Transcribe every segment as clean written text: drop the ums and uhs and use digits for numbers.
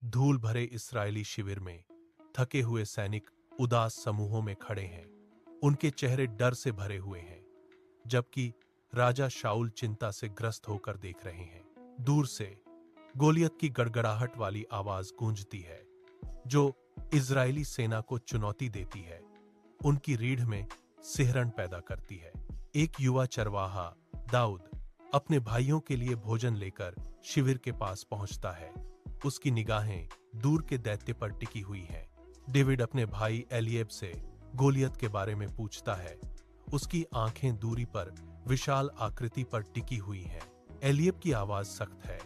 धूल भरे इस्राएली शिविर में थके हुए सैनिक उदास समूहों में खड़े हैं। उनके चेहरे डर से भरे हुए हैं, जबकि राजा शाऊल चिंता से ग्रस्त होकर देख रहे हैं। दूर से गोलियत की गड़गड़ाहट वाली आवाज गूंजती है, जो इजरायली सेना को चुनौती देती है, उनकी रीढ़ में सिहरन पैदा करती है। एक युवा चरवाहा दाऊद अपने भाइयों के लिए भोजन लेकर शिविर के पास पहुंचता है। उसकी निगाहें दूर के दैत्य पर टिकी हुई हैं। डेविड अपने भाई एलिएब से गोलियत के बारे में पूछता है। उसकी आंखें दूरी पर विशाल आकृति पर टिकी हुई हैं। एलिएब की आवाज सख्त है,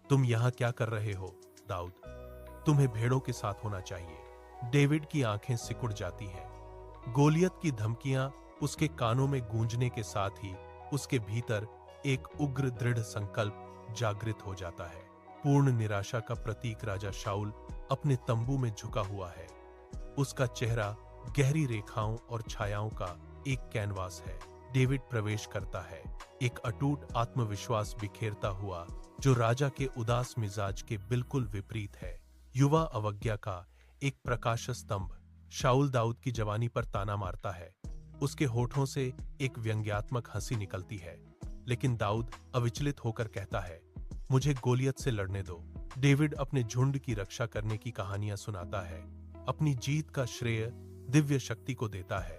तुम यहां क्या कर रहे हो दाऊद? तुम्हें भेड़ों के साथ होना चाहिए। डेविड की आंखें सिकुड़ जाती हैं। गोलियत की धमकियां उसके कानों में गूंजने के साथ ही उसके भीतर एक उग्र दृढ़ संकल्प जागृत हो जाता है। पूर्ण निराशा का प्रतीक राजा शाऊल अपने तंबू में झुका हुआ है। उसका चेहरा गहरी रेखाओं और छायाओं का एक कैनवास है। डेविड प्रवेश करता है, एक अटूट आत्मविश्वास बिखेरता हुआ, जो राजा के उदास मिजाज के बिल्कुल विपरीत है। युवा अवज्ञा का एक प्रकाश स्तंभ शाऊल दाऊद की जवानी पर ताना मारता है। उसके होठों से एक व्यंग्यात्मक हंसी निकलती है, लेकिन दाऊद अविचलित होकर कहता है, मुझे गोलियत से लड़ने दो। डेविड अपने झुंड की रक्षा करने की कहानियां सुनाता है, अपनी जीत का श्रेय दिव्य शक्ति को देता है।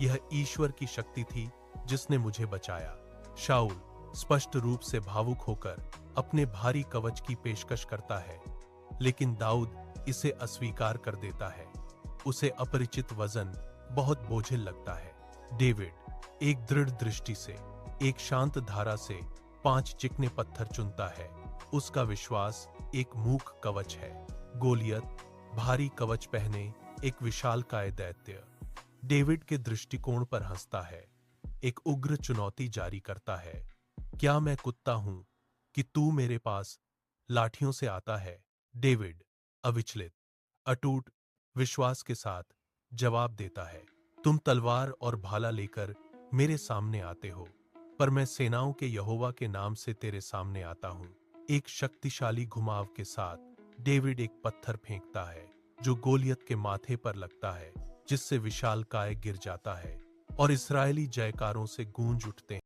यह ईश्वर की शक्ति थी जिसने मुझे बचाया। शाऊल स्पष्ट रूप से भावुक होकर अपने भारी कवच की पेशकश करता है, लेकिन दाऊद इसे अस्वीकार कर देता है। उसे अपरिचित वजन बहुत बोझिल लगता है। डेविड एक दृढ़ दृष्टि से, एक शांत धारा से 5 चिकने पत्थर चुनता है। उसका विश्वास एक मूक कवच है। गोलियत भारी कवच पहने एक विशालकाय दैत्य डेविड के दृष्टिकोण पर हंसता है, एक उग्र चुनौती जारी करता है। क्या मैं कुत्ता हूं कि तू मेरे पास लाठियों से आता है? डेविड अविचलित, अटूट विश्वास के साथ जवाब देता है, तुम तलवार और भाला लेकर मेरे सामने आते हो, पर मैं सेनाओं के यहोवा के नाम से तेरे सामने आता हूं। एक शक्तिशाली घुमाव के साथ डेविड एक पत्थर फेंकता है, जो गोलियत के माथे पर लगता है, जिससे विशालकाय गिर जाता है और इस्राएली जयकारों से गूंज उठते हैं।